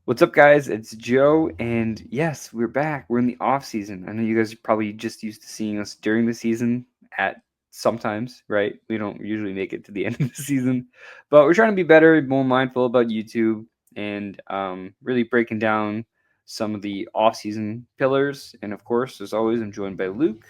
What's up, guys? It's Joe, and yes, we're back. We're in the off season. I know you guys are probably just used to seeing us during the season at sometimes, right? We don't usually make it to the end of the season, but we're trying to be better, more mindful about YouTube, and really breaking down some of the off season pillars. And of course, as always, I'm joined by Luke.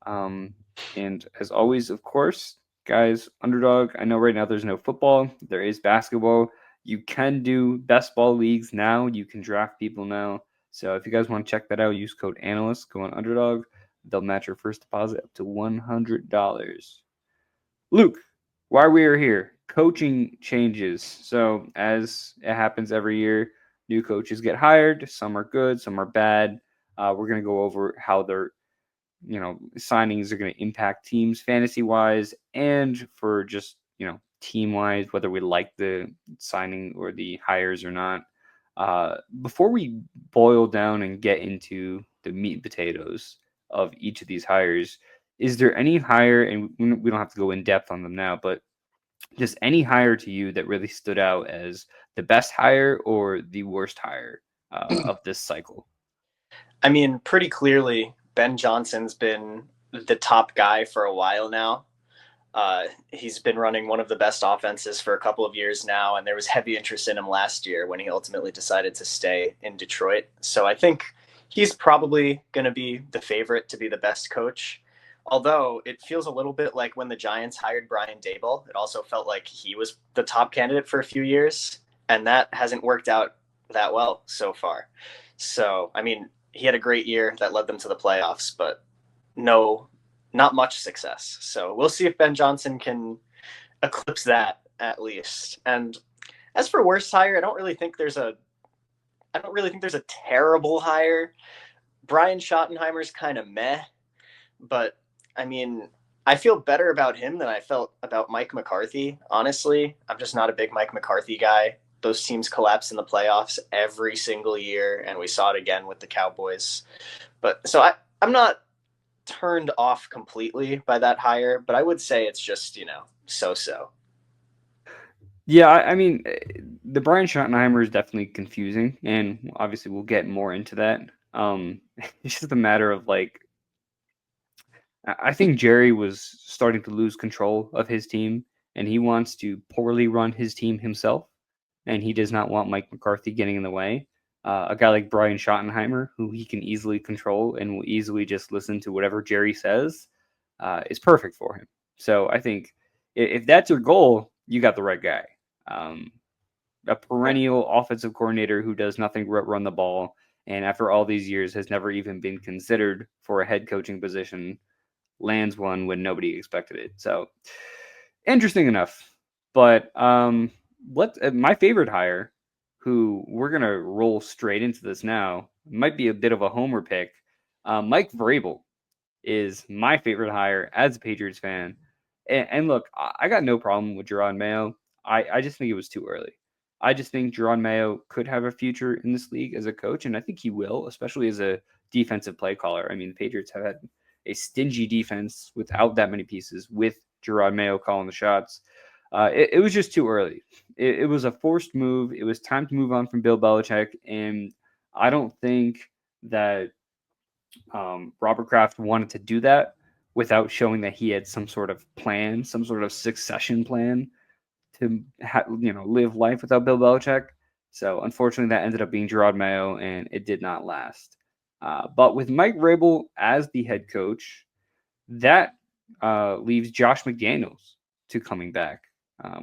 Um, and as always, of course, guys, underdog. I know right now there's no football, there is basketball. You can do best ball leagues now. You can draft people now. So if you guys want to check that out, use code analyst. Go on underdog. They'll match your first deposit up to $100. Luke, why we are here? Coaching changes. So as it happens every year, new coaches get hired. Some are good, some are bad. We're gonna go over how their signings are going to impact teams fantasy wise and for just team wise, whether we like the signing or the hires or not. Before we boil down and get into the meat and potatoes of each of these hires, is there any hire, and we don't have to go in depth on them now, but just any hire to you that really stood out as the best hire or the worst hire of this cycle? I mean, pretty clearly, Ben Johnson's been the top guy for a while now. He's been running one of the best offenses for a couple of years now, and there was heavy interest in him last year when he ultimately decided to stay in Detroit. So I think he's probably going to be the favorite to be the best coach. Although it feels a little bit like when the Giants hired Brian Daboll, it also felt like he was the top candidate for a few years, and that hasn't worked out that well so far. So, I mean, he had a great year that led them to the playoffs, but no, not much success. So we'll see if Ben Johnson can eclipse that at least. And as for worst hire, I don't really think there's a terrible hire. Brian Schottenheimer's kind of meh, but I mean, I feel better about him than I felt about Mike McCarthy. Honestly, I'm just not a big Mike McCarthy guy. Those teams collapse in the playoffs every single year, and we saw it again with the Cowboys. But so I'm not turned off completely by that hire, but I would say it's just, so so. Yeah, I mean, the Brian Schottenheimer is definitely confusing, and obviously we'll get more into that. It's just a matter of like, I think Jerry was starting to lose control of his team, and he wants to poorly run his team himself, and he does not want Mike McCarthy getting in the way. A guy like Brian Schottenheimer, who he can easily control and will easily just listen to whatever Jerry says, is perfect for him. So I think if that's your goal, you got the right guy. Um, a perennial offensive coordinator who does nothing but run the ball, and after all these years has never even been considered for a head coaching position, lands one when nobody expected it. So interesting enough. But what my favorite hire, who we're gonna roll straight into this now, might be a bit of a homer pick. Mike Vrabel is my favorite hire as a Patriots fan. And look, I got no problem with Jerod Mayo. I just think it was too early. I just think Jerod Mayo could have a future in this league as a coach, and I think he will, especially as a defensive play caller. I mean, the Patriots have had a stingy defense without that many pieces, with Jerod Mayo calling the shots. It was just too early. It was a forced move. It was time to move on from Bill Belichick, and I don't think that Robert Kraft wanted to do that without showing that he had some sort of plan, some sort of succession plan to live life without Bill Belichick. So unfortunately, that ended up being Gerard Mayo, and it did not last. But with Mike Vrabel as the head coach, that leaves Josh McDaniels to coming back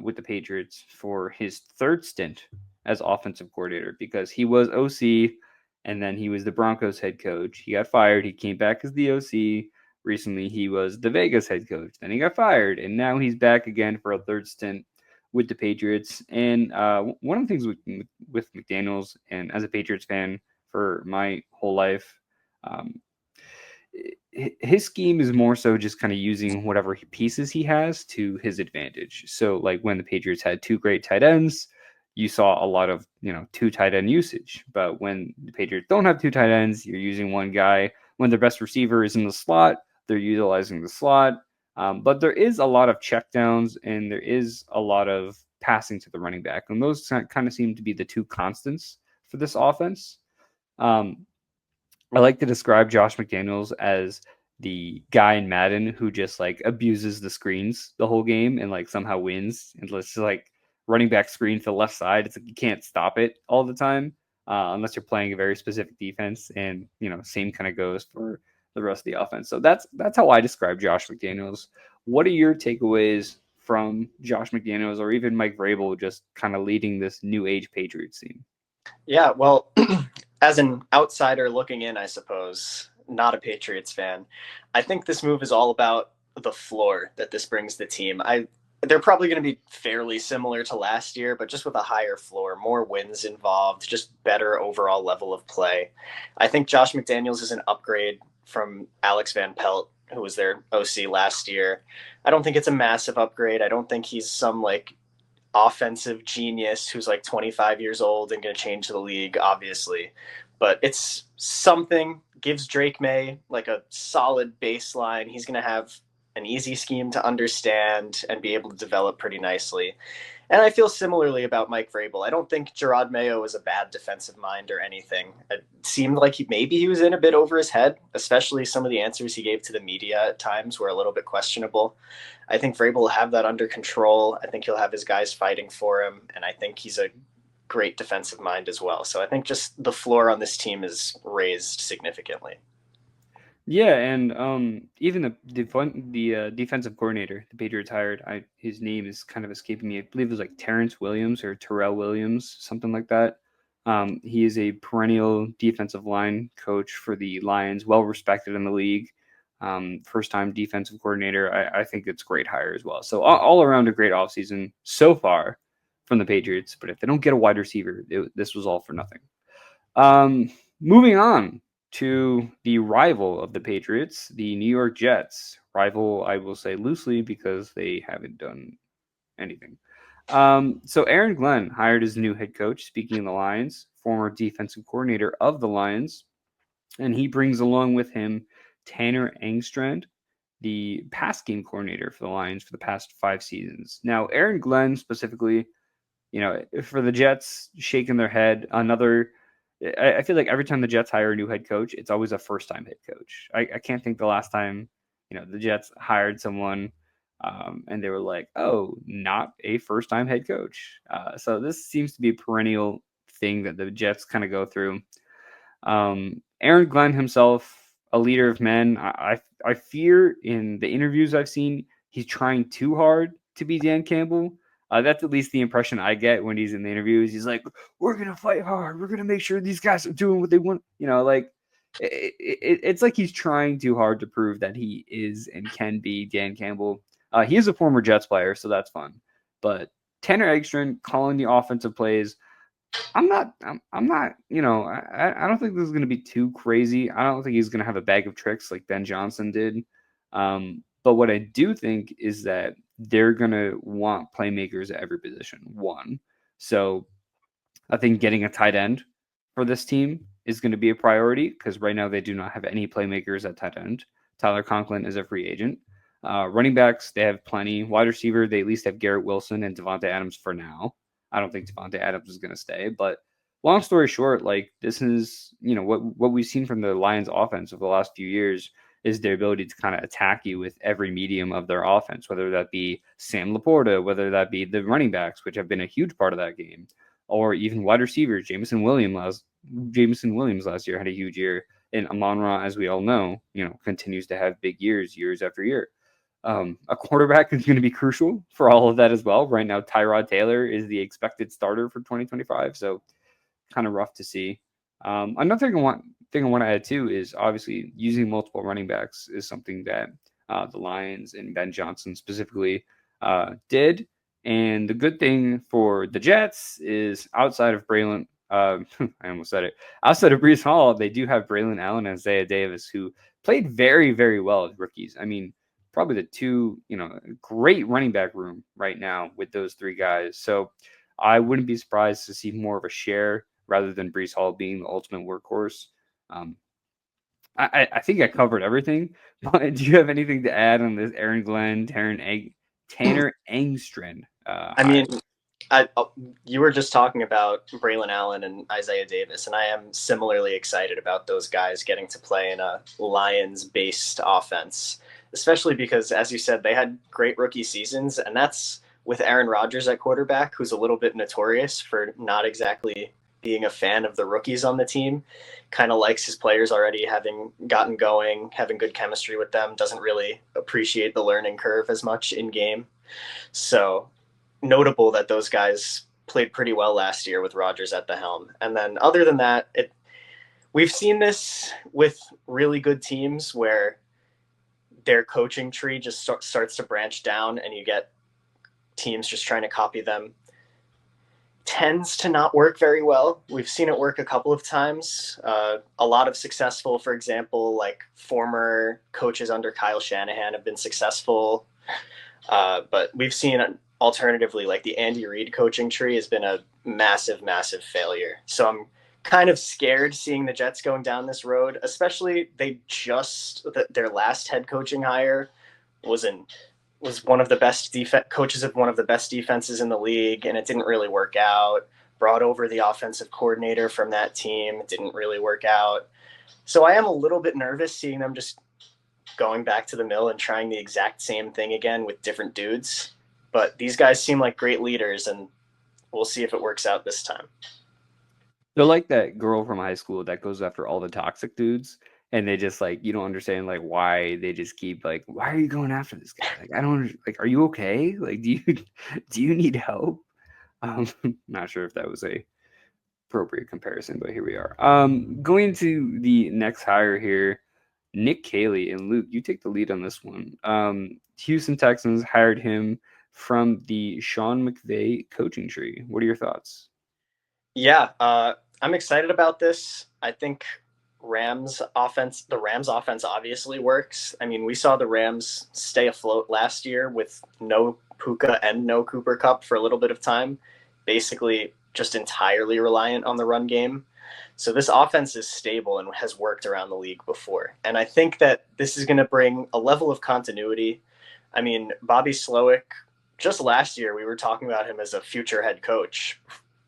with the Patriots for his third stint as offensive coordinator, because he was OC and then he was the Broncos head coach. He got fired. He came back as the OC. Recently, he was the Vegas head coach. Then he got fired, and now he's back again for a third stint with the Patriots. And one of the things with McDaniels, and as a Patriots fan for my whole life, um, his scheme is more so just kind of using whatever pieces he has to his advantage. So, like when the Patriots had two great tight ends, you saw a lot of two tight end usage. But when the Patriots don't have two tight ends, you're using one guy. When their best receiver is in the slot, they're utilizing the slot. But there is a lot of checkdowns and there is a lot of passing to the running back, and those kind of seem to be the two constants for this offense. Um, I like to describe Josh McDaniels as the guy in Madden who just like abuses the screens the whole game and like somehow wins. And let's just like running back screen to the left side. It's like you can't stop it all the time unless you're playing a very specific defense. And same kind of goes for the rest of the offense. So that's how I describe Josh McDaniels. What are your takeaways from Josh McDaniels or even Mike Vrabel just kind of leading this new age Patriots team? Yeah, well, as an outsider looking in, I suppose, not a Patriots fan, I think this move is all about the floor that this brings the team. They're probably going to be fairly similar to last year, but just with a higher floor, more wins involved, just better overall level of play. I think Josh McDaniels is an upgrade from Alex Van Pelt, who was their OC last year. I don't think it's a massive upgrade. I don't think he's some like offensive genius who's like 25 years old and going to change the league, obviously. But it's something, gives Drake May like a solid baseline. He's going to have an easy scheme to understand and be able to develop pretty nicely. And I feel similarly about Mike Vrabel. I don't think Gerard Mayo was a bad defensive mind or anything. It seemed like maybe he was in a bit over his head, especially some of the answers he gave to the media at times were a little bit questionable. I think Vrabel will have that under control. I think he'll have his guys fighting for him, and I think he's a great defensive mind as well. So I think just the floor on this team is raised significantly. Yeah, and even the defensive coordinator the Patriots hired, his name is kind of escaping me. I believe it was like Terrence Williams or Terrell Williams, something like that. He is a perennial defensive line coach for the Lions, well respected in the league. First time defensive coordinator. I think it's a great hire as well. So all around a great offseason so far from the Patriots. But if they don't get a wide receiver, this was all for nothing. Moving on to the rival of the Patriots, the New York Jets. Rival, I will say loosely because they haven't done anything. So Aaron Glenn hired his new head coach, speaking of the Lions, former defensive coordinator of the Lions, and he brings along with him Tanner Engstrand, the pass game coordinator for the Lions for the past 5 seasons. Now, Aaron Glenn specifically, for the Jets shaking their head, I feel like every time the Jets hire a new head coach, it's always a first-time head coach. I can't think the last time, the Jets hired someone and they were like, oh, not a first-time head coach. So this seems to be a perennial thing that the Jets kind of go through. Aaron Glenn himself, a leader of men, I fear in the interviews I've seen, he's trying too hard to be Dan Campbell. That's at least the impression I get when he's in the interviews. He's like, "We're gonna fight hard. We're gonna make sure these guys are doing what they want." It's like he's trying too hard to prove that he is and can be Dan Campbell. He is a former Jets player, so that's fun. But Tanner Eggstrand calling the offensive plays, I'm not. I'm not. I don't think this is going to be too crazy. I don't think he's going to have a bag of tricks like Ben Johnson did. But what I do think is that they're going to want playmakers at every position. One, so I think getting a tight end for this team is going to be a priority because right now they do not have any playmakers at tight end. Tyler Conklin is a free agent. Running backs, they have plenty. Wide receiver, they at least have Garrett Wilson and Devontae Adams for now. I don't think Devontae Adams is going to stay, but long story short, like this is, what we've seen from the Lions offense over the last few years is their ability to kind of attack you with every medium of their offense, whether that be Sam Laporta, whether that be the running backs, which have been a huge part of that game, or even wide receivers. Jameson Williams last year had a huge year, and Amon-Ra, as we all know, continues to have big years after year. A quarterback is going to be crucial for all of that as well. Right now, Tyrod Taylor is the expected starter for 2025, so kind of rough to see. Another thing I want to add too is obviously using multiple running backs is something that the Lions and Ben Johnson specifically did. And the good thing for the Jets is outside of Braylon, I almost said it. Outside of Breece Hall, they do have Braylon Allen and Isaiah Davis, who played very, very well as rookies. I mean, probably the two, great running back room right now with those 3 guys. So I wouldn't be surprised to see more of a share rather than Breece Hall being the ultimate workhorse. I think I covered everything, but do you have anything to add on this Aaron Glenn, Tanner Engstrand I mean, hire? You were just talking about Braylon Allen and Isaiah Davis, and I am similarly excited about those guys getting to play in a Lions-based offense, especially because, as you said, they had great rookie seasons, and that's with Aaron Rodgers at quarterback, who's a little bit notorious for not exactly being a fan of the rookies on the team. Kind of likes his players already having gotten going, having good chemistry with them, doesn't really appreciate the learning curve as much in game. So notable that those guys played pretty well last year with Rodgers at the helm. And then other than that, we've seen this with really good teams where their coaching tree just starts to branch down and you get teams just trying to copy them. Tends to not work very well. We've seen it work a couple of times. A lot of successful, for example, like former coaches under Kyle Shanahan have been successful. But we've seen alternatively, like the Andy Reid coaching tree has been a massive, massive failure. So I'm kind of scared seeing the Jets going down this road, especially their last head coaching hire was one of the best coaches of one of the best defenses in the league, and it didn't really work out. Brought over the offensive coordinator from that team, it didn't really work out. So I am a little bit nervous seeing them just going back to the mill and trying the exact same thing again with different dudes. But these guys seem like great leaders, and we'll see if it works out this time. They're like that girl from high school that goes after all the toxic dudes, and they just like you don't understand like why they just keep like why are you going after this guy? Like I don't like are you okay? Like do you need help? Not sure if that was a appropriate comparison, but here we are. Going to the next hire here, Nick Caley and Luke. You take the lead on this one. Houston Texans hired him from the Sean McVay coaching tree. What are your thoughts? Yeah, I'm excited about this. I think the Rams offense obviously works. I mean, we saw the Rams stay afloat last year with no Puka and no Cooper Kupp for a little bit of time, basically just entirely reliant on the run game. So this offense is stable and has worked around the league before. And I think that this is going to bring a level of continuity. I mean, Bobby Slowick, just last year, we were talking about him as a future head coach.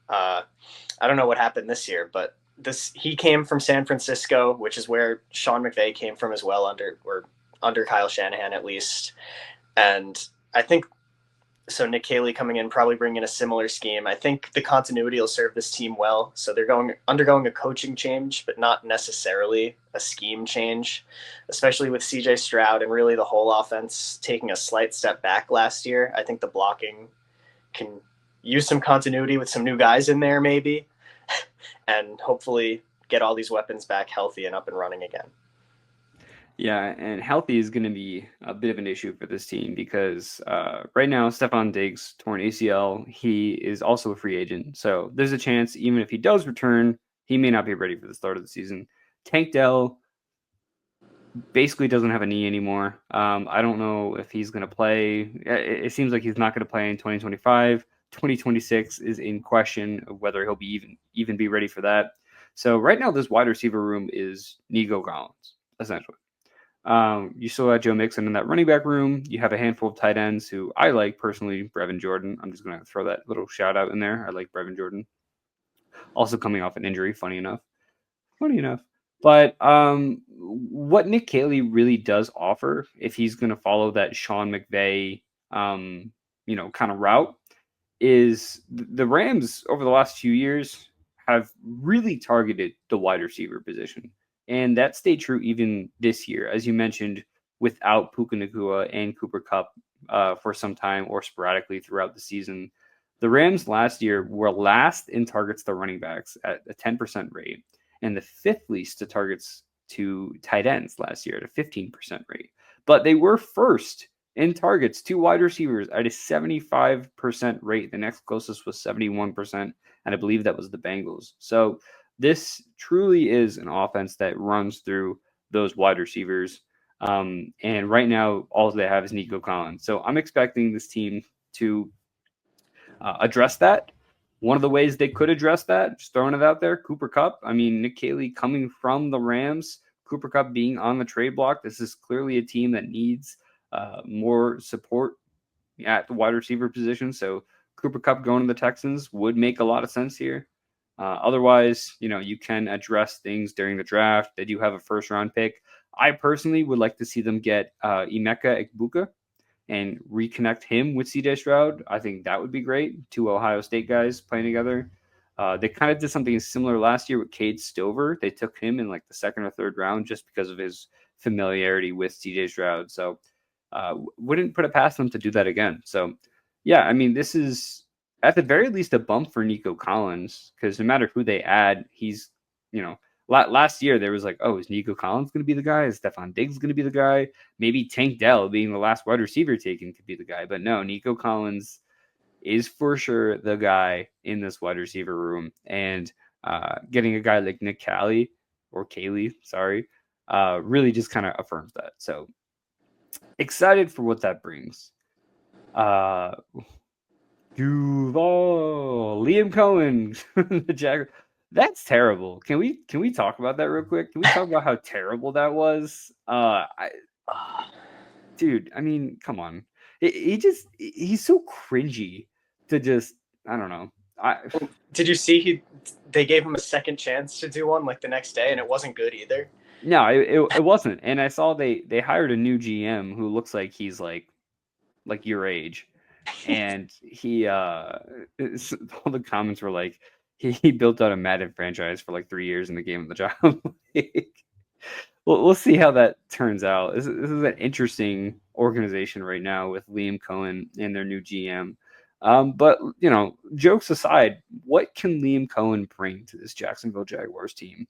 I don't know what happened this year, but he came from San Francisco, which is where Sean McVay came from as well, under Kyle Shanahan at least. And I think so. Nick Caley coming in, probably bringing a similar scheme. I think the continuity will serve this team well. So they're undergoing a coaching change, but not necessarily a scheme change, especially with CJ Stroud and really the whole offense taking a slight step back last year. I think the blocking can use some continuity with some new guys in there, maybe, and hopefully get all these weapons back healthy and up and running again. Yeah, and healthy is going to be a bit of an issue for this team because right now, Stephon Diggs torn ACL. He is also a free agent. So there's a chance, even if he does return, he may not be ready for the start of the season. Tank Dell basically doesn't have a knee anymore. I don't know if he's going to play. It seems like he's not going to play in 2025. 2026 is in question of whether he'll be even be ready for that. So right now, this wide receiver room is Nico Collins, essentially. You still have Joe Mixon in that running back room. You have a handful of tight ends who I like personally, Brevin Jordan. I'm just going to throw that little shout out in there. I like Brevin Jordan. Also coming off an injury, funny enough. But what Nick Caley really does offer, if he's going to follow that Sean McVay, kind of route, is the Rams over the last few years have really targeted the wide receiver position. And that stayed true even this year, as you mentioned, without Puka Nacua and Cooper Kupp for some time or sporadically throughout the season. The Rams last year were last in targets to running backs at a 10% rate and the fifth least to targets to tight ends last year at a 15% rate. But they were first in targets to wide receivers at a 75% rate. The next closest was 71%, and I believe that was the Bengals. So this truly is an offense that runs through those wide receivers. And right now, all they have is Nico Collins. So I'm expecting this team to address that. One of the ways they could address that, just throwing it out there, Cooper Kupp. I mean, Nick Caley coming from the Rams, Cooper Kupp being on the trade block. This is clearly a team that needs more support at the wide receiver position. So Cooper Kupp going to the Texans would make a lot of sense here. Otherwise, you can address things during the draft. They do have a first round pick. I personally would like to see them get Emeka Egbuka and reconnect him with CJ Stroud. I think that would be great. Two Ohio State guys playing together. They kind of did something similar last year with Cade Stover. They took him in like the second or third round just because of his familiarity with CJ Stroud. So wouldn't put it past them to do that again. So yeah, I mean, this is at the very least a bump for Nico Collins, because no matter who they add, he's, last year there was like, oh, is Nico Collins going to be the guy? Is Stephon Diggs going to be the guy? Maybe Tank Dell being the last wide receiver taken could be the guy. But no, Nico Collins is for sure the guy in this wide receiver room. And getting a guy like Nick Caley or Caley, sorry, really just kind of affirms that. So excited for what that brings. Duval, Liam Coen, the Jaguars. That's terrible. Can we talk about that real quick? Can we talk about how terrible that was? Dude, I mean, come on. He's so cringy to just, I don't know. Did you see they gave him a second chance to do one like the next day, and it wasn't good either? No, it wasn't. And I saw they hired a new GM who looks like he's like your age. And he all the comments were like he built out a Madden franchise for like 3 years in the game of the job. We'll see how that turns out. This is an interesting organization right now with Liam Coen and their new GM. But jokes aside, what can Liam Coen bring to this Jacksonville Jaguars team?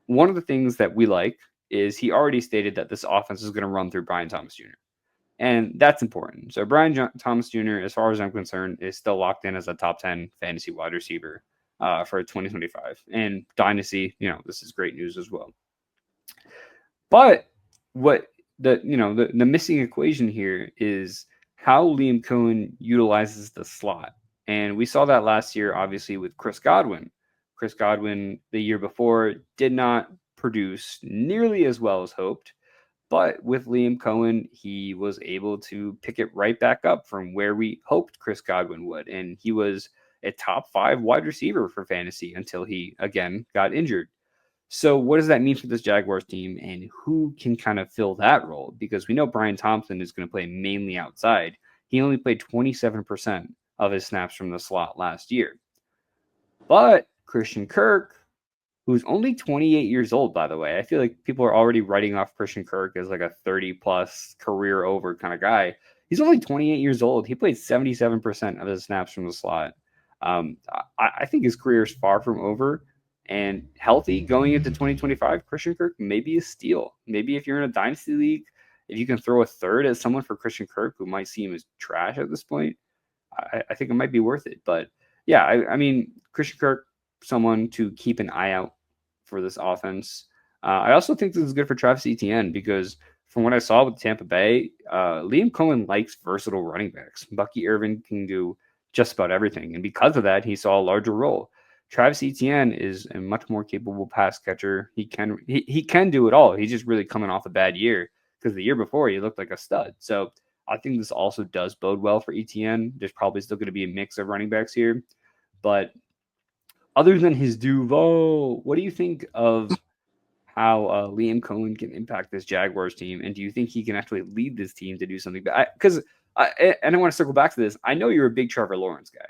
One of the things that we like is he already stated that this offense is going to run through Brian Thomas Jr. And that's important. So Brian Thomas Jr., as far as I'm concerned, is still locked in as a top 10 fantasy wide receiver for 2025. And Dynasty, this is great news as well. But what the missing equation here is how Liam Coen utilizes the slot. And we saw that last year, obviously, with Chris Godwin. Chris Godwin, the year before, did not produce nearly as well as hoped. But with Liam Coen, he was able to pick it right back up from where we hoped Chris Godwin would. And he was a top 5 wide receiver for fantasy until he, again, got injured. So what does that mean for this Jaguars team, and who can kind of fill that role? Because we know Brian Thompson is going to play mainly outside. He only played 27% of his snaps from the slot last year. But Christian Kirk, who's only 28 years old, by the way. I feel like people are already writing off Christian Kirk as like a 30-plus career over kind of guy. He's only 28 years old. He played 77% of his snaps from the slot. I think his career is far from over. And healthy going into 2025, Christian Kirk may be a steal. Maybe if you're in a dynasty league, if you can throw a third as someone for Christian Kirk, who might seem as trash at this point, I think it might be worth it. But yeah, I mean, Christian Kirk, someone to keep an eye out for this offense. I also think this is good for Travis Etienne because from what I saw with Tampa Bay, Liam Coen likes versatile running backs. Bucky Irvin can do just about everything. And because of that, he saw a larger role. Travis Etienne is a much more capable pass catcher. He can do it all. He's just really coming off a bad year because the year before he looked like a stud. So I think this also does bode well for Etienne. There's probably still going to be a mix of running backs here. But other than his Duval, what do you think of how Liam Coen can impact this Jaguars team? And do you think he can actually lead this team to do something? Because I want to circle back to this. I know you're a big Trevor Lawrence guy.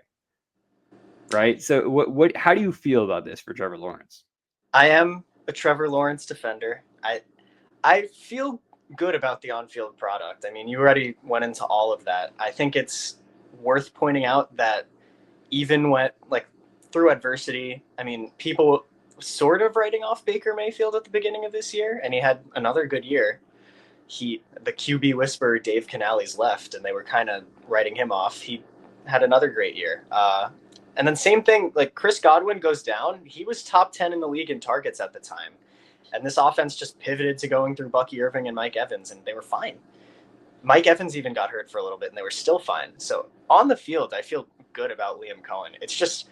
Right. So how do you feel about this for Trevor Lawrence? I am a Trevor Lawrence defender. I feel good about the on-field product. I mean, you already went into all of that. I think it's worth pointing out that even when through adversity, I mean, people sort of writing off Baker Mayfield at the beginning of this year, and he had another good year. The QB whisperer Dave Canales left, and they were kind of writing him off. He had another great year. And then same thing, like Chris Godwin goes down. He was top 10 in the league in targets at the time. And this offense just pivoted to going through Bucky Irving and Mike Evans, and they were fine. Mike Evans even got hurt for a little bit, and they were still fine. So on the field, I feel good about Liam Coen. It's just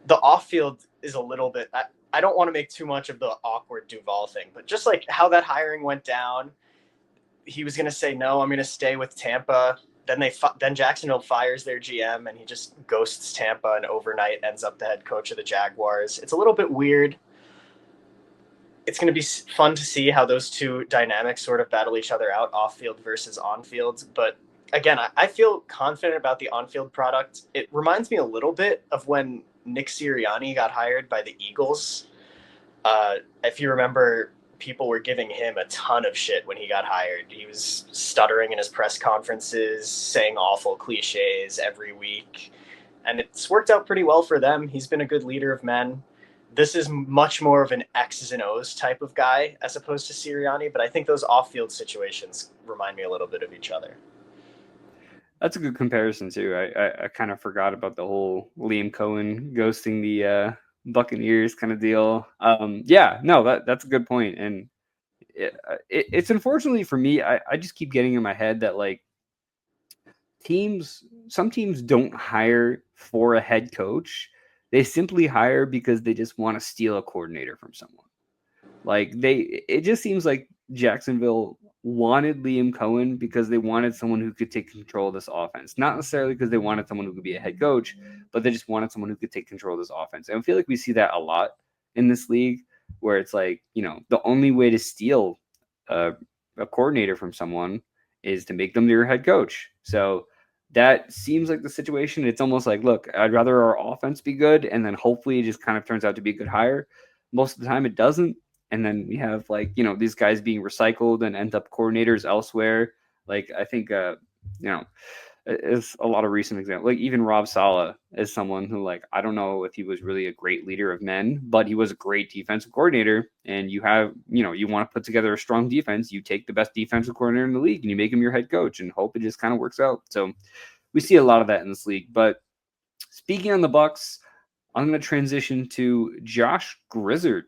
the off-field is a little bit – I don't want to make too much of the awkward Duval thing, but just like how that hiring went down, he was going to say, no, I'm going to stay with Tampa. then Jacksonville fires their GM and he just ghosts Tampa and overnight ends up the head coach of the Jaguars. It's a little bit weird. It's going to be fun to see how those two dynamics sort of battle each other out, off field versus on field. But again, I feel confident about the on field product. It reminds me a little bit of when Nick Sirianni got hired by the Eagles. If you remember, people were giving him a ton of shit when he got hired. He was stuttering in his press conferences, saying awful cliches every week. And it's worked out pretty well for them. He's been a good leader of men. This is much more of an X's and O's type of guy as opposed to Sirianni, but I think those off-field situations remind me a little bit of each other. That's a good comparison too. I kind of forgot about the whole Liam Coen ghosting the Buccaneers kind of deal. Yeah, no, that's a good point. And it's unfortunately for me, I just keep getting in my head that like some teams don't hire for a head coach. They simply hire because they just want to steal a coordinator from someone. Like it just seems like Jacksonville wanted Liam Coen because they wanted someone who could take control of this offense. Not necessarily because they wanted someone who could be a head coach, but they just wanted someone who could take control of this offense. And I feel like we see that a lot in this league where it's like, the only way to steal a coordinator from someone is to make them your head coach. So that seems like the situation. It's almost like, look, I'd rather our offense be good, and then hopefully it just kind of turns out to be a good hire. Most of the time it doesn't. And then we have these guys being recycled and end up coordinators elsewhere. Like I think, it's a lot of recent examples. Like even Rob Saleh is someone who I don't know if he was really a great leader of men, but he was a great defensive coordinator. And you have, you want to put together a strong defense. You take the best defensive coordinator in the league and you make him your head coach and hope it just kind of works out. So we see a lot of that in this league. But speaking on the Bucs, I'm going to transition to Josh Grizzard,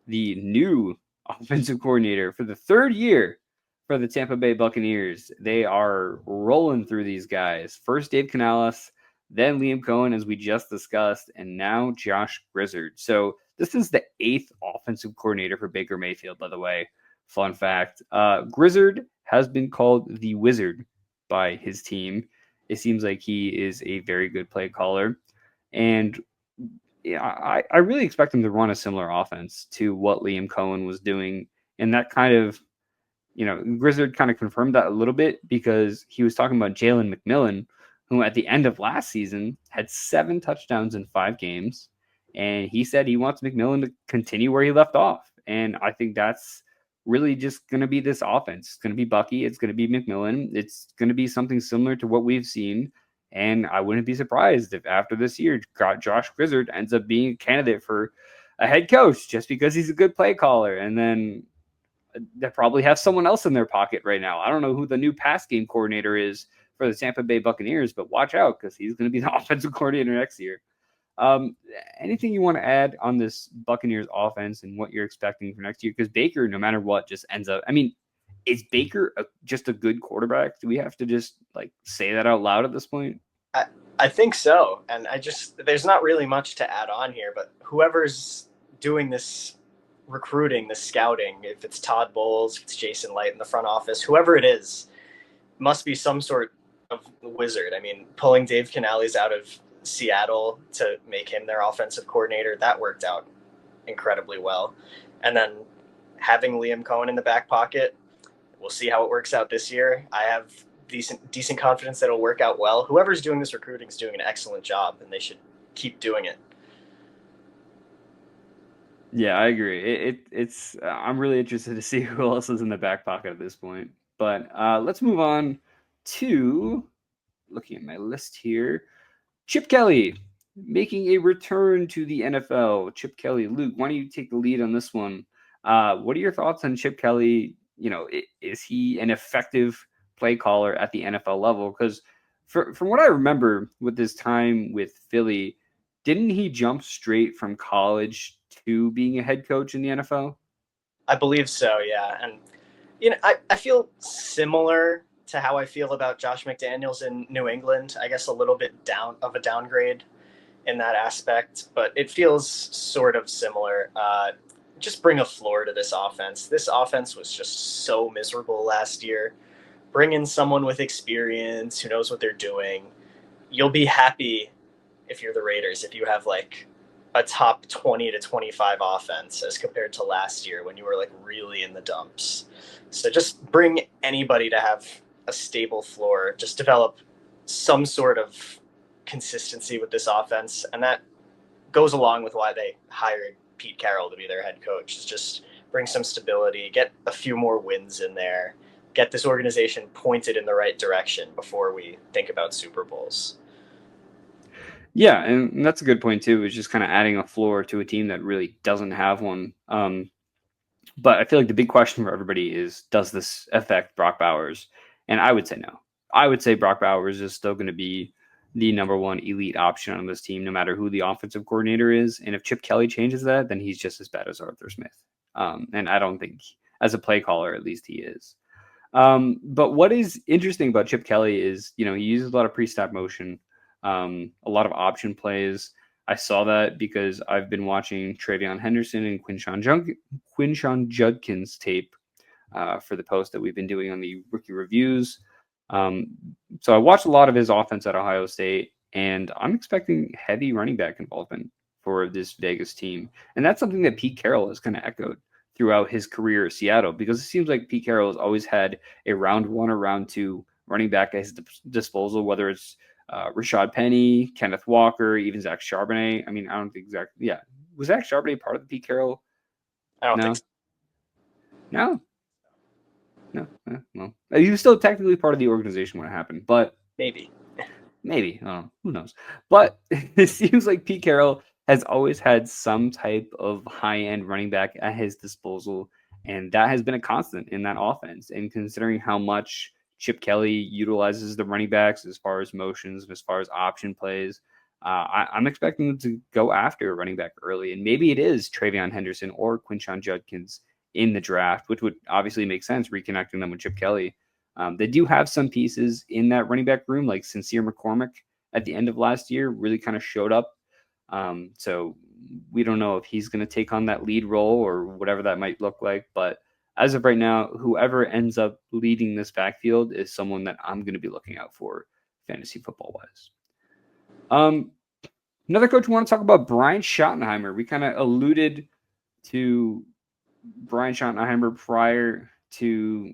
the new offensive coordinator for the third year for the Tampa Bay Buccaneers. They are rolling through these guys. First Dave Canales, then Liam Coen, as we just discussed, and now Josh Grizzard. So this is the 8th offensive coordinator for Baker Mayfield, by the way. Fun fact. Grizzard has been called the Wizard by his team. It seems like he is a very good play caller. And I really expect him to run a similar offense to what Liam Coen was doing. And that kind of, Grizzard kind of confirmed that a little bit because he was talking about Jalen McMillan, who at the end of last season had 7 touchdowns in 5 games. And he said he wants McMillan to continue where he left off. And I think that's really just going to be this offense. It's going to be Bucky. It's going to be McMillan. It's going to be something similar to what we've seen. And I wouldn't be surprised if after this year, Josh Grizzard ends up being a candidate for a head coach just because he's a good play caller. And then they probably have someone else in their pocket right now. I don't know who the new pass game coordinator is for the Tampa Bay Buccaneers, but watch out because he's going to be the offensive coordinator next year. Anything you want to add on this Buccaneers offense and what you're expecting for next year? Because Baker, no matter what, just ends up. I mean, is Baker just a good quarterback? Do we have to just say that out loud at this point? I think so. And there's not really much to add on here, but whoever's doing this recruiting, this scouting, if it's Todd Bowles, if it's Jason Light in the front office, whoever it is, must be some sort of wizard. I mean, pulling Dave Canales out of Seattle to make him their offensive coordinator, that worked out incredibly well. And then having Liam Coen in the back pocket, we'll see how it works out this year. I have decent confidence that it'll work out well. Whoever's doing this recruiting is doing an excellent job, and they should keep doing it. Yeah, I agree. It's I'm really interested to see who else is in the back pocket at this point. But let's move on to looking at my list here. Chip Kelly making a return to the NFL. Chip Kelly, Luke, why don't you take the lead on this one? What are your thoughts on Chip Kelly? Is he an effective play caller at the NFL level? Because from what I remember with his time with Philly, didn't he jump straight from college to being a head coach in the NFL? I believe so, yeah. And I feel similar to how I feel about Josh McDaniels in New England. I guess a little bit down of a downgrade in that aspect, but it feels sort of similar. Just bring a floor to this offense. This offense was just so miserable last year. bring in someone with experience who knows what they're doing. You'll be happy if you're the Raiders if you have like a top 20 to 25 offense as compared to last year when you were like really in the dumps. So just bring anybody to have a stable floor, just develop some sort of consistency with this offense. And that goes along with why they hired Pete Carroll to be their head coach, is just bring some stability, get a few more wins in there, get this organization pointed in the right direction before we think about Super Bowls. Yeah, and that's a good point too, is just kind of adding a floor to a team that really doesn't have one. But I feel like the big question for everybody is, does this affect Brock Bowers? And I would say no. I would say Brock Bowers is still going to be the number one elite option on this team, no matter who the offensive coordinator is. And if Chip Kelly changes that, then he's just as bad as Arthur Smith. And I don't think, as a play caller, at least he is. But what is interesting about Chip Kelly is, he uses a lot of pre-snap motion, a lot of option plays. I saw that because I've been watching Travion Henderson and Quinshon Judkins tape for the post that we've been doing on the rookie reviews. So I watched a lot of his offense at Ohio State, and I'm expecting heavy running back involvement for this Vegas team. And that's something that Pete Carroll has kind of echoed throughout his career at Seattle, because it seems like Pete Carroll has always had a round one or round two running back at his disposal, whether it's Rashad Penny, Kenneth Walker, even Zach Charbonnet. I mean, I don't think exactly. Yeah. Was Zach Charbonnet part of the Pete Carroll? I don't think so. No. Well, he was still technically part of the organization when it happened, but maybe. Who knows? But it seems like Pete Carroll has always had some type of high-end running back at his disposal, and that has been a constant in that offense. And considering how much Chip Kelly utilizes the running backs as far as motions, as far as option plays, I'm expecting them to go after a running back early. And maybe it is Travion Henderson or Quinshon Judkins in the draft, which would obviously make sense, reconnecting them with Chip Kelly. They do have some pieces in that running back room, like Sincere McCormick at the end of last year really kind of showed up. So we don't know if he's going to take on that lead role or whatever that might look like. But as of right now, whoever ends up leading this backfield is someone that I'm going to be looking out for fantasy football wise. Another coach we want to talk about, Brian Schottenheimer. We kind of alluded to Brian Schottenheimer prior to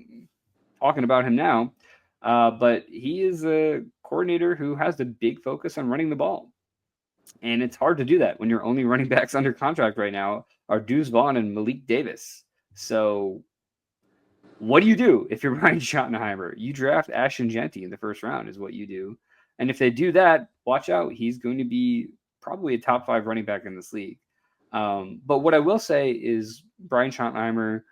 talking about him now, but he is a coordinator who has the big focus on running the ball. And it's hard to do that when your only running backs under contract right now are Deuce Vaughn and Malik Davis. So what do you do if you're Brian Schottenheimer? You draft Ashton Jeanty in the first round is what you do. And if they do that, watch out. He's going to be probably a top 5 running back in this league. But what I will say is Brian Schottenheimer,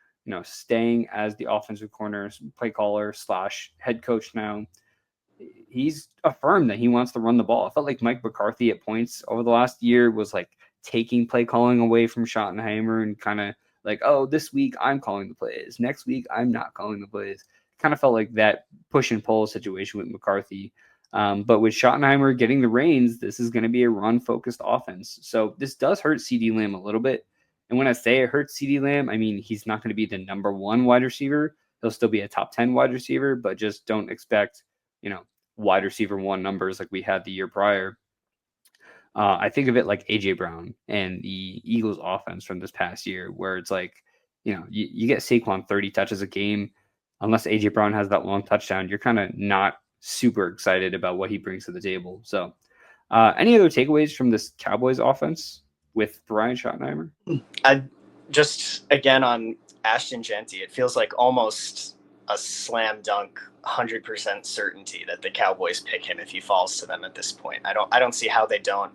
staying as the offensive corner, play caller / head coach now, he's affirmed that he wants to run the ball. I felt like Mike McCarthy at points over the last year was like taking play calling away from Schottenheimer and kind of like, oh, this week I'm calling the plays. Next week I'm not calling the plays. Kind of felt like that push and pull situation with McCarthy. But with Schottenheimer getting the reins, this is going to be a run-focused offense. So this does hurt CeeDee Lamb a little bit. And when I say it hurts CeeDee Lamb, I mean he's not going to be the number 1 wide receiver. He'll still be a top 10 wide receiver, but just don't expect, wide receiver 1 numbers like we had the year prior. I think of it like A.J. Brown and the Eagles offense from this past year, where it's like, you get Saquon 30 touches a game. Unless A.J. Brown has that long touchdown, you're kind of not super excited about what he brings to the table. So any other takeaways from this Cowboys offense with Brian Schottenheimer? I just, again, on Ashton Jeanty, it feels like almost a slam dunk 100% certainty that the Cowboys pick him if he falls to them at this point. I don't see how they don't.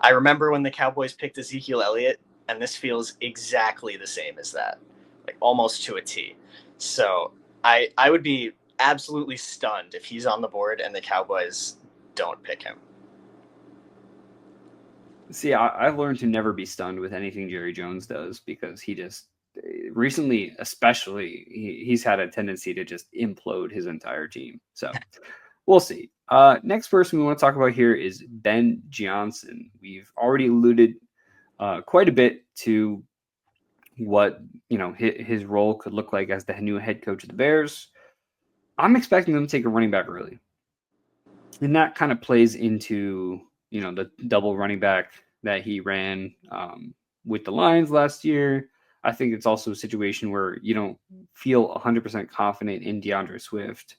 I remember when the Cowboys picked Ezekiel Elliott, and this feels exactly the same as that, like almost to a T. So I would be absolutely stunned if he's on the board and the Cowboys don't pick him. See, I've learned to never be stunned with anything Jerry Jones does, because he just recently, especially, he's had a tendency to just implode his entire team. So we'll see. Next person we want to talk about here is Ben Johnson. We've already alluded quite a bit to what his role could look like as the new head coach of the Bears. I'm expecting them to take a running back early. And that kind of plays into, the double running back that he ran with the Lions last year. I think it's also a situation where you don't feel 100% confident in DeAndre Swift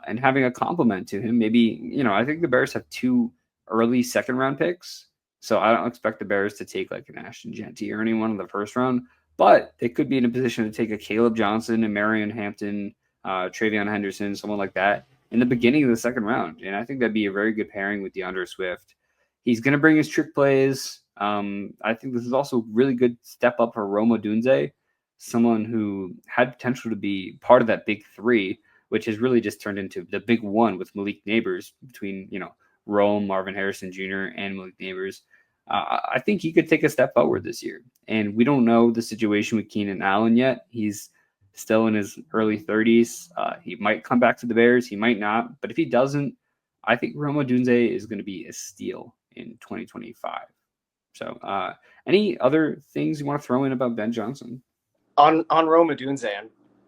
and having a compliment to him. Maybe, I think the Bears have 2 early second round picks. So I don't expect the Bears to take like an Ashton Genty or anyone in the first round, but they could be in a position to take a Caleb Johnson and Marion Hampton, Travion Henderson, someone like that in the beginning of the second round. And I think that'd be a very good pairing with DeAndre Swift. He's going to bring his trick plays. I think this is also a really good step up for Rome Odunze, someone who had potential to be part of that big 3, which has really just turned into the big 1 with Malik Neighbors between, Rome, Marvin Harrison Jr., and Malik Neighbors. I think he could take a step forward this year. And we don't know the situation with Keenan Allen yet. He's still in his early 30s. He might come back to the Bears. He might not. But if he doesn't, I think Rome Odunze is going to be a steal in 2025. So any other things you want to throw in about Ben Johnson? On Rome Odunze,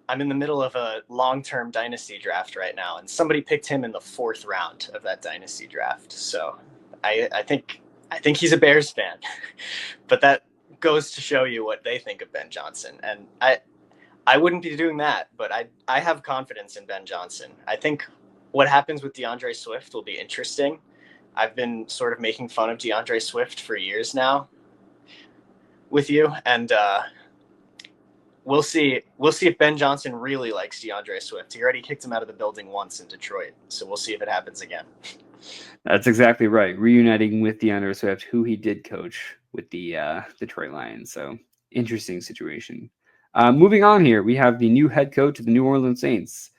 I'm in the middle of a long-term dynasty draft right now, and somebody picked him in the 4th round of that dynasty draft. So I think he's a Bears fan, but that goes to show you what they think of Ben Johnson. And I wouldn't be doing that, but I have confidence in Ben Johnson. I think what happens with DeAndre Swift will be interesting. I've been sort of making fun of DeAndre Swift for years now with you, and we'll see if Ben Johnson really likes DeAndre Swift. He already kicked him out of the building once in Detroit, so we'll see if it happens again. That's exactly right. Reuniting with DeAndre Swift, who he did coach with the Detroit Lions. So interesting situation. Moving on here, we have the new head coach of the New Orleans Saints,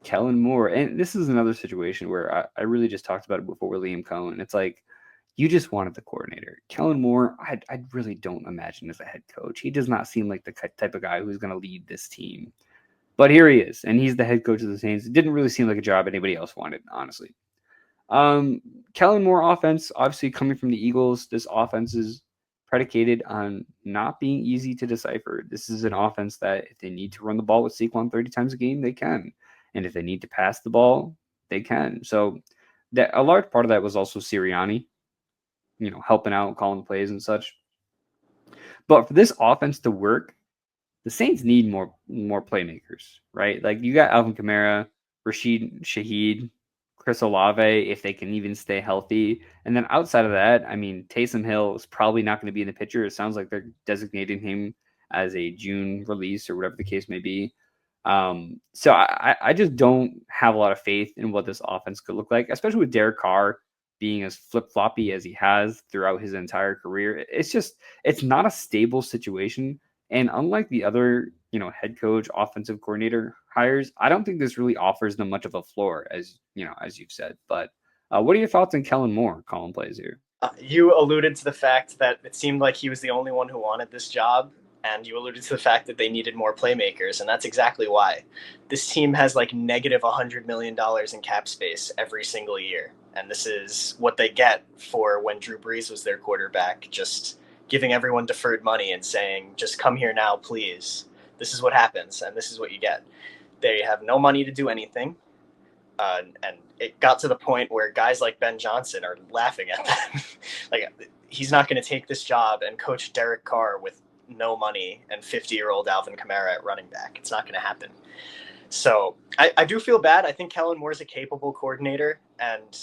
Kellen Moore. And this is another situation where I really just talked about it before with Liam Coen. It's like, you just wanted the coordinator. Kellen Moore, I really don't imagine as a head coach. He does not seem like the type of guy who's going to lead this team. But here he is, and he's the head coach of the Saints. It didn't really seem like a job anybody else wanted, honestly. Kellen Moore offense, obviously coming from the Eagles, this offense is predicated on not being easy to decipher. This is an offense that if they need to run the ball with Saquon 30 times a game, they can. And if they need to pass the ball, they can. So that a large part of that was also Sirianni, helping out, calling plays and such. But for this offense to work, the Saints need more playmakers, right? Like you got Alvin Kamara, Rashid Shaheed, Chris Olave, if they can even stay healthy. And then outside of that, I mean, Taysom Hill is probably not going to be in the picture. It sounds like they're designating him as a June release or whatever the case may be. So I just don't have a lot of faith in what this offense could look like, especially with Derek Carr being as flip-floppy as he has throughout his entire career. It's not a stable situation. And unlike the other, head coach, offensive coordinator hires, I don't think this really offers them much of a floor, as you've said. But what are your thoughts on Kellen Moore calling plays here? You alluded to the fact that it seemed like he was the only one who wanted this job, and you alluded to the fact that they needed more playmakers, and that's exactly why. This team has like negative $100 million in cap space every single year, and this is what they get for when Drew Brees was their quarterback, just giving everyone deferred money and saying, just come here now, please. This is what happens, and this is what you get. They have no money to do anything, and it got to the point where guys like Ben Johnson are laughing at them. Like, he's not going to take this job and coach Derek Carr with no money and 50-year-old Alvin Kamara at running back. It's not going to happen. So I do feel bad. I think Kellen Moore is a capable coordinator, and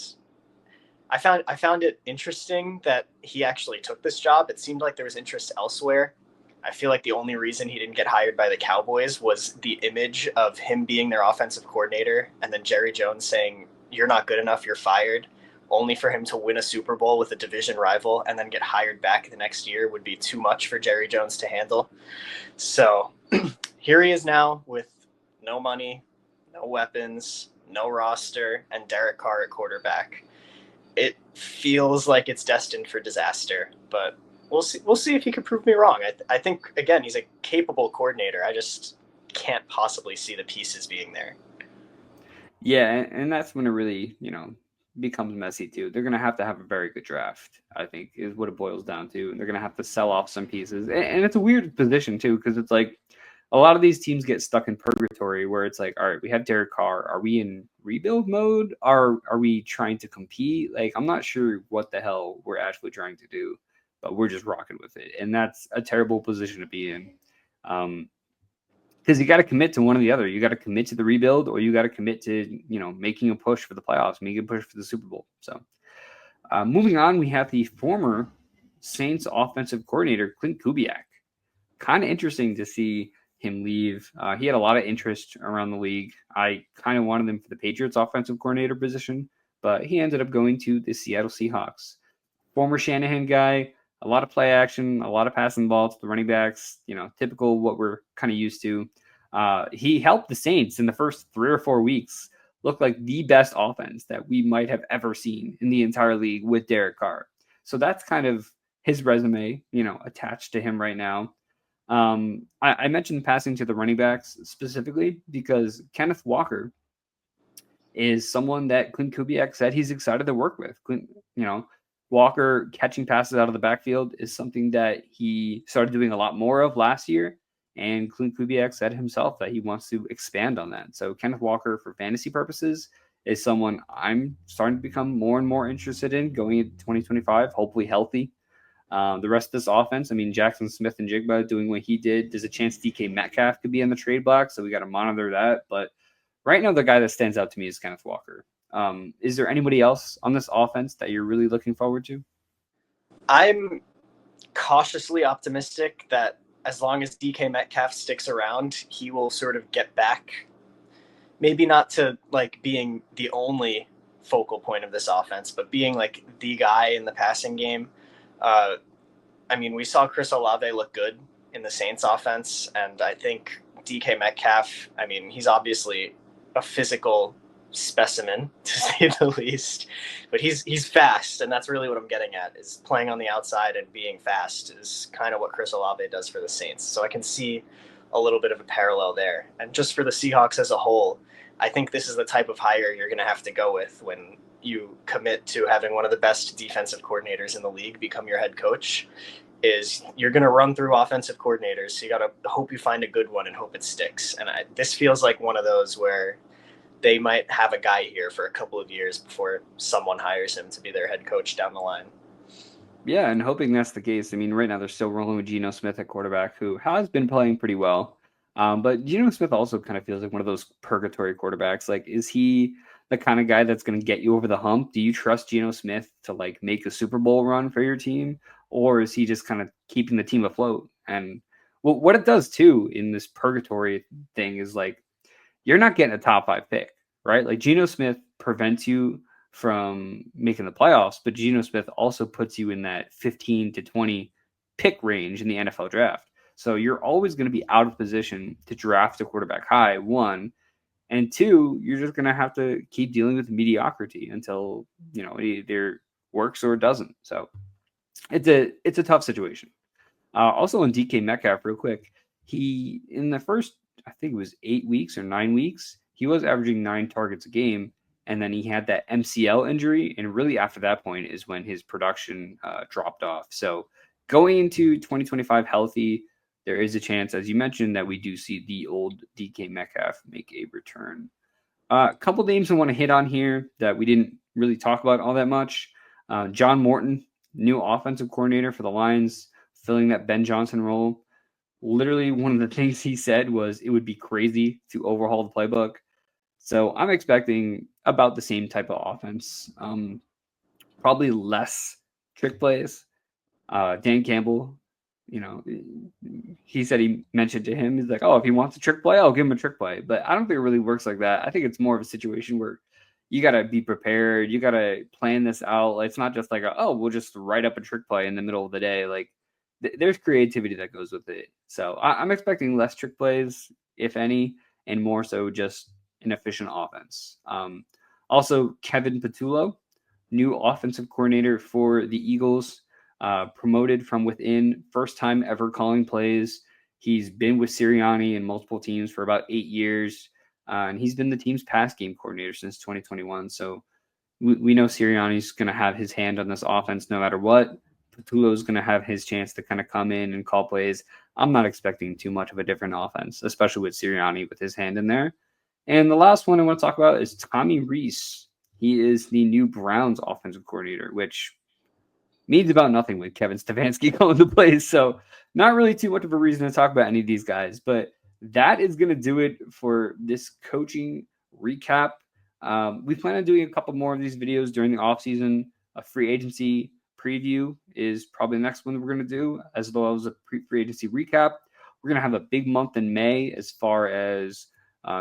I found it interesting that he actually took this job. It seemed like there was interest elsewhere. I feel like the only reason he didn't get hired by the Cowboys was the image of him being their offensive coordinator and then Jerry Jones saying, "You're not good enough, you're fired," only for him to win a Super Bowl with a division rival and then get hired back the next year would be too much for Jerry Jones to handle. So here he is now with no money, no weapons, no roster, and Derek Carr at quarterback. It feels like it's destined for disaster, but we'll see if he can prove me wrong. I think, again, he's a capable coordinator. I just can't possibly see the pieces being there. Yeah, and that's when it really, becomes messy too. They're going to have a very good draft, I think, is what it boils down to. And they're going to have to sell off some pieces. And it's a weird position too, because it's like, a lot of these teams get stuck in purgatory where it's like, all right, we have Derek Carr. Are we in rebuild mode? Are we trying to compete? Like, I'm not sure what the hell we're actually trying to do, but we're just rocking with it. And that's a terrible position to be in. Because you got to commit to one or the other. You got to commit to the rebuild, or you got to commit to, making a push for the playoffs, making a push for the Super Bowl. So moving on, we have the former Saints offensive coordinator, Klimt Kubiak. Kind of interesting to see him leave. He had a lot of interest around the league. I kind of wanted him for the Patriots offensive coordinator position, but he ended up going to the Seattle Seahawks. Former Shanahan guy, a lot of play action, a lot of passing balls to the running backs, typical what we're kind of used to. He helped the Saints in the first 3 or 4 weeks look like the best offense that we might have ever seen in the entire league with Derek Carr. So that's kind of his resume, attached to him right now. I mentioned passing to the running backs specifically because Kenneth Walker is someone that Klimt Kubiak said he's excited to work with. Walker catching passes out of the backfield is something that he started doing a lot more of last year. And Klimt Kubiak said himself that he wants to expand on that. So Kenneth Walker, for fantasy purposes, is someone I'm starting to become more and more interested in going into 2025, hopefully healthy. The rest of this offense, Jackson Smith and Jigba doing what he did. There's a chance DK Metcalf could be in the trade block, so we got to monitor that. But right now, the guy that stands out to me is Kenneth Walker. Is there anybody else on this offense that you're really looking forward to? I'm cautiously optimistic that as long as DK Metcalf sticks around, he will sort of get back. Maybe not to like being the only focal point of this offense, but being like the guy in the passing game. We saw Chris Olave look good in the Saints offense, and I think DK Metcalf, he's obviously a physical specimen to say the least, but he's fast, and that's really what I'm getting at, is playing on the outside and being fast is kind of what Chris Olave does for the Saints. So I can see a little bit of a parallel there. And just for the Seahawks as a whole, I think this is the type of hire you're going to have to go with when you commit to having one of the best defensive coordinators in the league become your head coach. Is you're going to run through offensive coordinators, so you got to hope you find a good one and hope it sticks. And this feels like one of those where they might have a guy here for a couple of years before someone hires him to be their head coach down the line. Yeah, and hoping that's the case. Right now they're still rolling with Geno Smith at quarterback, who has been playing pretty well. But Geno Smith also kind of feels like one of those purgatory quarterbacks. Like, is he the kind of guy that's going to get you over the hump? Do you trust Geno Smith to like make a Super Bowl run for your team? Or is he just kind of keeping the team afloat? And what it does too in this purgatory thing is like, you're not getting a top 5 pick, right? Like Geno Smith prevents you from making the playoffs, but Geno Smith also puts you in that 15 to 20 pick range in the NFL draft. So you're always going to be out of position to draft a quarterback high, one. And two, you're just going to have to keep dealing with mediocrity until, it either works or it doesn't. So it's a tough situation. Also on DK Metcalf, real quick, he, in the first, I think it was 8 weeks or 9 weeks, he was averaging 9 targets a game. And then he had that MCL injury. And really after that point is when his production dropped off. So going into 2025 healthy, there is a chance, as you mentioned, that we do see the old DK Metcalf make a return. A couple names I want to hit on here that we didn't really talk about all that much. John Morton, new offensive coordinator for the Lions, filling that Ben Johnson role. Literally one of the things he said was it would be crazy to overhaul the playbook. So I'm expecting about the same type of offense. Probably less trick plays. Dan Campbell, he said he mentioned to him, he's like, oh, if he wants a trick play, I'll give him a trick play. But I don't think it really works like that. I think it's more of a situation where you got to be prepared. You got to plan this out. It's not just like, we'll just write up a trick play in the middle of the day. Like, there's creativity that goes with it. So I'm expecting less trick plays, if any, and more so just an efficient offense. Also, Kevin Patullo, new offensive coordinator for the Eagles, promoted from within, first time ever calling plays. He's been with Sirianni and multiple teams for about 8 years, and he's been the team's pass game coordinator since 2021. So we know Sirianni's going to have his hand on this offense no matter what. Patullo is going to have his chance to kind of come in and call plays. I'm not expecting too much of a different offense, especially with Sirianni with his hand in there. And the last one I want to talk about is Tommy Rees. He is the new Browns offensive coordinator, which means about nothing with Kevin Stefanski calling the plays. So not really too much of a reason to talk about any of these guys, but that is going to do it for this coaching recap. We plan on doing a couple more of these videos during the offseason. A free agency preview is probably the next one we're going to do, as well as a free agency recap. We're going to have a big month in May as far as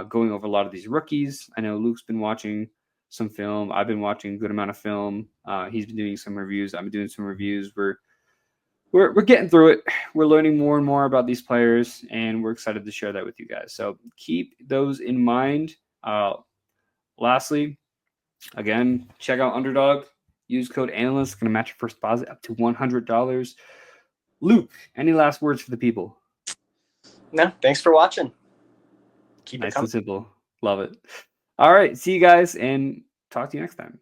going over a lot of these rookies. I know Luke's been watching some film. I've been watching a good amount of film. He's been doing some reviews. I've been doing some reviews. We're getting through it. We're learning more and more about these players, and we're excited to share that with you guys. So keep those in mind. Lastly, again, check out Underdog. Use code ANALYST. It's going to match your first deposit up to $100. Luke, any last words for the people? No, thanks for watching. Keep nice it coming. and simple. Love it. All right. See you guys and talk to you next time.